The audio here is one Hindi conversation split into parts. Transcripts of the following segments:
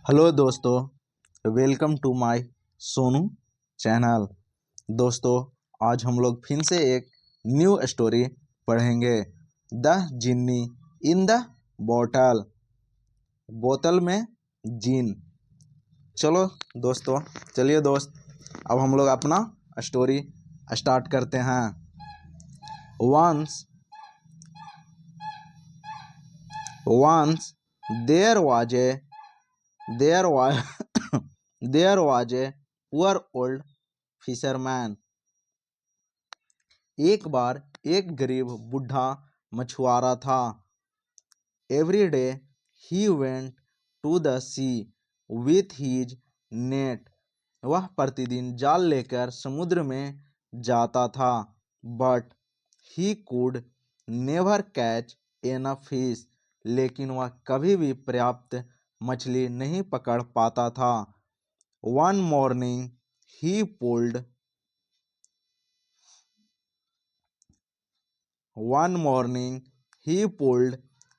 हेलो दोस्तों, welcome to my Sonu channel. दोस्तों, आज हम लोग फिर से एक न्यू स्टोरी पढ़ेंगे। द जिन्नी इन द बोतल, बोतल में जिन। चलो दोस्तों, चलिए दोस्त, अब हम लोग अपना स्टोरी स्टार्ट करते हैं। Once there was a There was there was a poor old fisherman। एक बार एक गरीब बूढ़ा मछुआरा था। Every day he went to the sea with his net। वह प्रतिदिन जाल लेकर समुद्र में जाता था। But he could never catch enough fish। लेकिन वह कभी भी पर्याप्त मछली नहीं पकड़ पाता था। One morning he pulled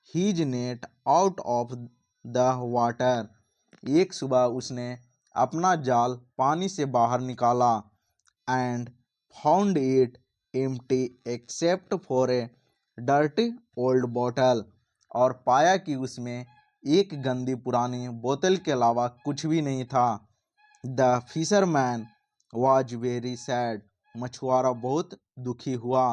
his net out of the water। एक सुबह उसने अपना जाल पानी से बाहर निकाला। And found it empty except for a dirty old bottle। और पाया कि उसमें एक गंदी पुरानी बोतल के अलावा कुछ भी नहीं था। The fisherman was very sad। मछुआरा बहुत दुखी हुआ।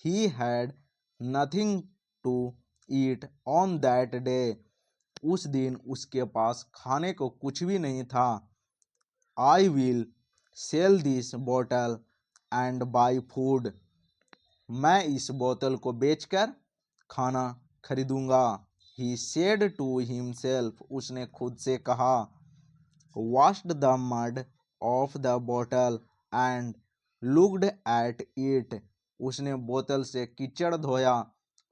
He had nothing to eat on that day। उस दिन उसके पास खाने को कुछ भी नहीं था। I will sell this bottle and buy food। मैं इस बोतल को बेचकर खाना खरीदूंगा। He said to himself। उसने खुद से कहा। Washed the mud off the bottle and looked at it। उसने बोतल से कीचड़ धोया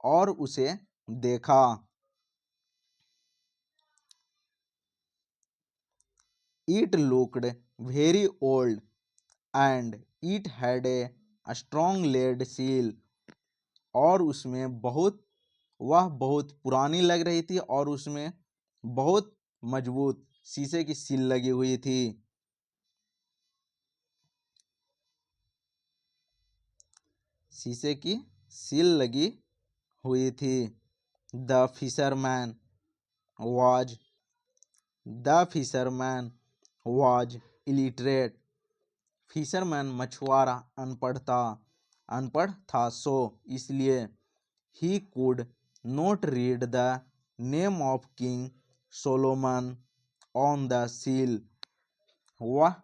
और उसे देखा। It looked very old and it had a strong lead seal। और उसमें वह बहुत पुरानी लग रही थी और उसमें बहुत मजबूत शीशे की सील लगी हुई थी। शीशे की सील लगी हुई थी। The fisherman was illiterate. Fisherman मछुआरा अनपढ़ था, सो इसलिए he could not read the name of King Solomon on the seal. वह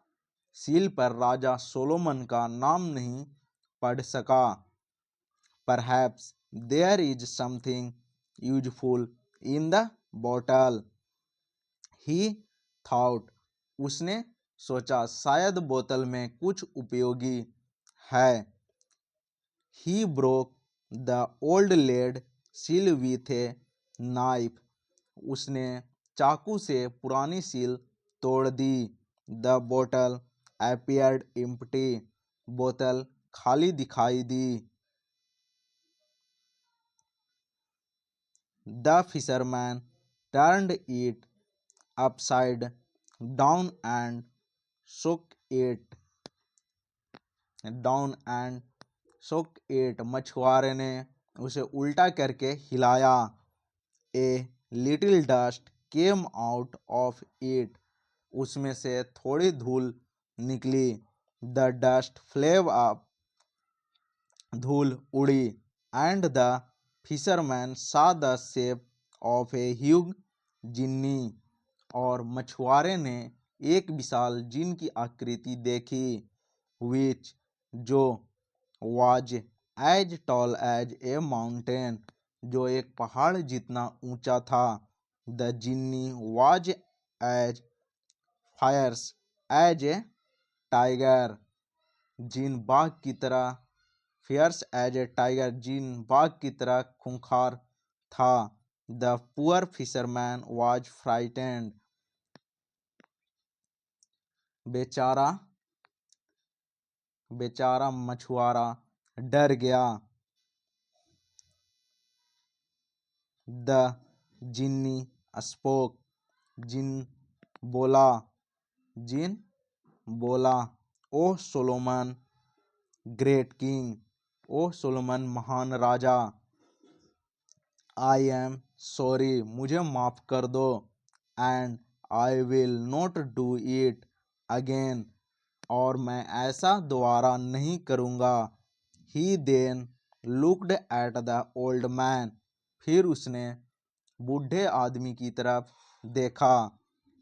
सील पर राजा सोलोमन का नाम नहीं पढ़ सका। Perhaps there is something useful in the bottle. He thought. उसने सोचा शायद बोतल में कुछ उपयोगी है। He broke the old lead seal with a knife. उसने चाकू से पुरानी सील तोड़ दी। द बोतल अपीयर्ड एम्प्टी। बोतल खाली दिखाई दी। The fisherman turned it upside down and shook it। मछुआरे ने उसे उल्टा करके हिलाया। A little dust came out of it. उसमें से थोड़ी धूल निकली। The dust flew up. धूल उड़ी। And the fisherman saw the shape of a huge genie. और मछुआरे ने एक विशाल जिन की आकृति देखी। विच जो was as tall as a mountain. जो एक पहाड़ जितना ऊंचा था। The genie was as fierce as a tiger. जिन बाघ की तरह फियर्स एज ए टाइगर। जिन बाघ की तरह खूंखार था। The poor fisherman was frightened. बेचारा मछुआरा डर गया। द जिन्नी स्पोक, बोला, जिन बोला, O Solomon great king, O Solomon महान राजा, आई एम सॉरी, मुझे माफ़ कर दो, and I will not do it again, और मैं ऐसा दोबारा नहीं करूँगा। He then looked at the old man, फिर उसने बूढ़े आदमी की तरफ देखा।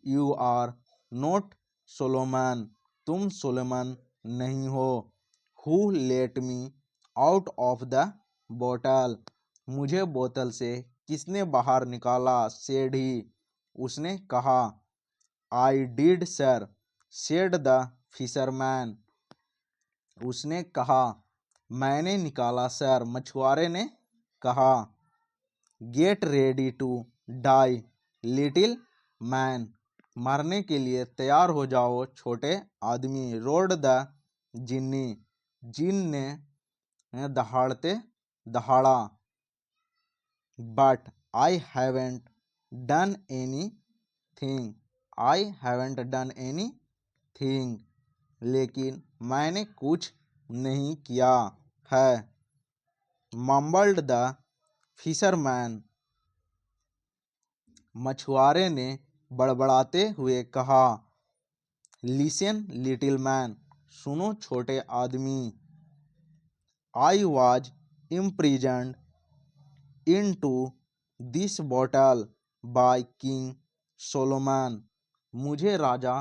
यू आर नॉट सोलोमन, तुम सोलोमन नहीं हो। Who let me out of the बोतल, मुझे बोतल से किसने बाहर निकाला, सेड ही, उसने कहा। I did sir, said the fisherman, उसने कहा, मैंने निकाला सर, मछुआरे ने कहा। Get ready to die little man, मरने के लिए तैयार हो जाओ छोटे आदमी। रोड द जिन्नी, जिन ने दहाड़ते दहाड़ा। But I haven't done anything, I haven't done anything, लेकिन मैंने कुछ नहीं किया है। मम्बल्ड द फिशरमैन, मछुआरे ने बड़बड़ाते हुए कहा। लिसन लिटिल मैन, सुनो छोटे आदमी। I was imprisoned into this bottle by King Solomon, मुझे राजा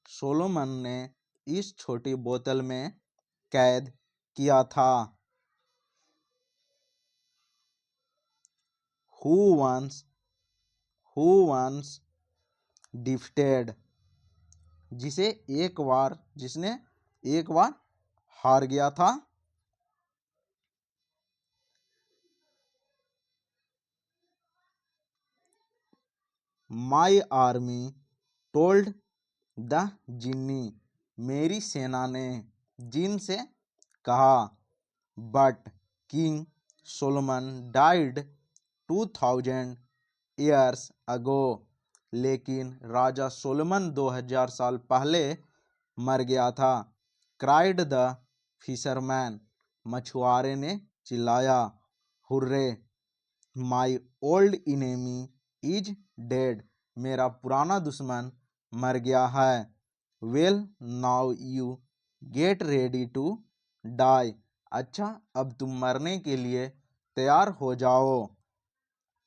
सोलोमन ने इस छोटी बोतल में कैद किया था। हु वंस डिफेटेड, जिसने एक बार हार गया था। माई आर्मी टोल्ड द जिन्नी, मेरी सेना ने जिन से कहा। But king Solomon died 2000 years ago, लेकिन राजा सोलोमन 2000 साल पहले मर गया था। क्राइड द फिशरमैन, मछुआरे ने चिल्लाया। Hurray, my old enemy is dead, मेरा पुराना दुश्मन मर गया है। Well now you get ready to die, अच्छा अब तुम मरने के लिए तैयार हो जाओ।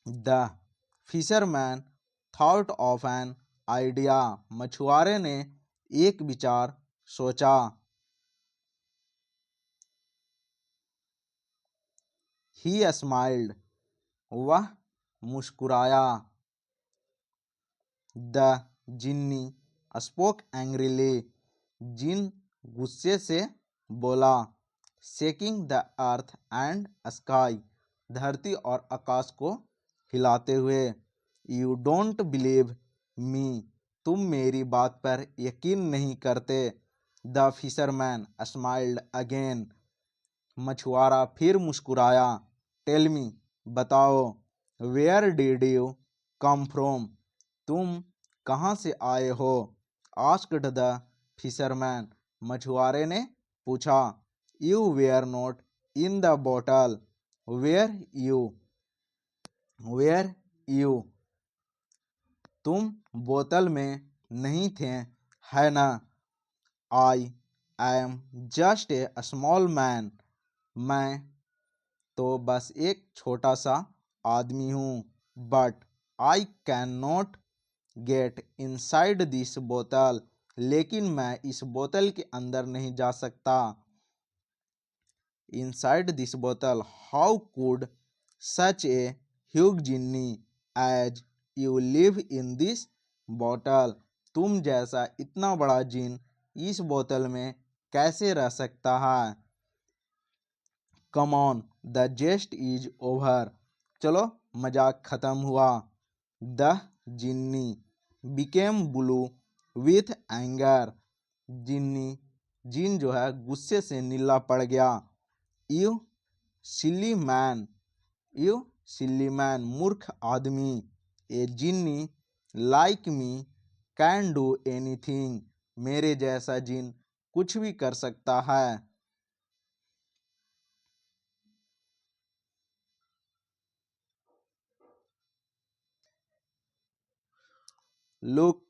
The fisherman thought of an idea, मछुआरे ने एक विचार सोचा। ही स्माइल्ड, वह मुस्कुराया। द जिन्नी स्पोक एंग्रीली, जिन गुस्से से बोला। Shaking the earth and sky, धरती और आकाश को हिलाते हुए। यू डोंट बिलीव मी, तुम मेरी बात पर यकीन नहीं करते। द फिशरमैन स्माइल्ड अगेन, मछुआरा फिर मुस्कुराया। टेल मी, बताओ। Where did you come from, तुम कहाँ से आए हो। आस्क्ड द फिशरमैन, मछुआरे ने पूछा। You were not in the bottle, were you, तुम बोतल में नहीं थे, है ना। I am just a small man, मैं तो बस एक छोटा सा आदमी हूँ। But I can not get inside this बोतल, लेकिन मैं इस बोतल के अंदर नहीं जा सकता। इनसाइड दिस बोतल, how could such a huge genie as you live in this बोतल, तुम जैसा इतना बड़ा जिन इस बोतल में कैसे रह सकता है। Come on, the jest is over, चलो मजाक खत्म हुआ। The genie became blue with anger, जिन जो है गुस्से से नीला पड़ गया। यू सिली मैन, मूर्ख आदमी। A genie like me can do anything, मेरे जैसा जिन कुछ भी कर सकता है। Look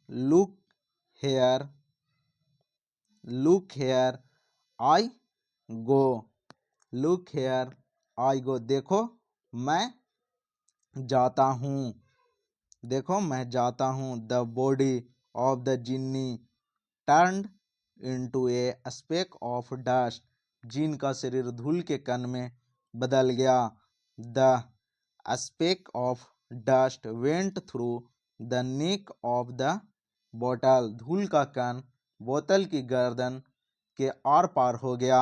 look here look here I go look here I go, देखो मैं जाता हूँ, देखो मैं जाता हूँ। The body of the genie turned into a speck of dust, जिन का शरीर धूल के कण में बदल गया। The speck of dust went through the neck of the बोतल, धूल का कण बोतल की गर्दन के आर पार हो गया।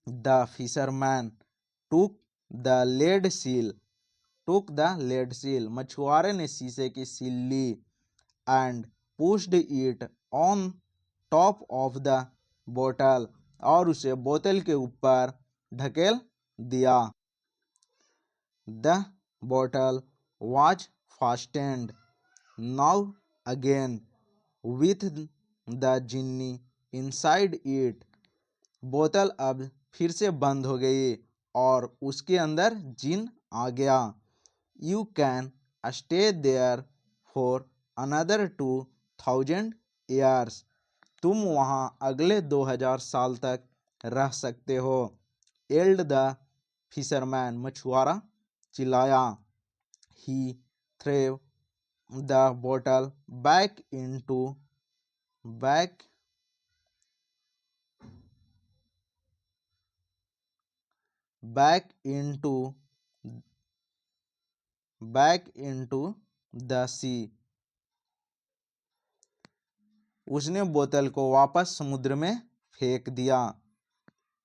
The fisherman took the lead seal मछुआरे ने शीशे की सील ली। And pushed it on top of the बोतल, और उसे बोतल के ऊपर ढकेल दिया। द बोतल was fastened now again with the जिन्नी इनसाइड इट, बोतल अब फिर से बंद हो गई और उसके अंदर जिन आ गया। You can stay there for another 2000 years, तुम वहाँ अगले 2000 साल तक रह सकते हो। एल्ड द फिशरमैन, मछुआरा चिल्लाया। ही थ्रेव द बोतल back into back back into the sea, उसने बोतल को वापस समुद्र में फेंक दिया।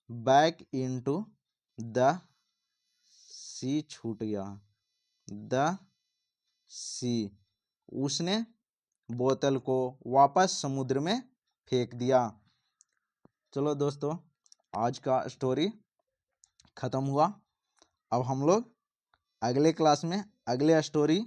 बैक इनटू द सी छूट गया। द सी, उसने बोतल को वापस समुद्र में फेंक दिया। चलो दोस्तों, आज का स्टोरी ख़त्म हुआ। अब हम लोग अगले क्लास में अगले स्टोरी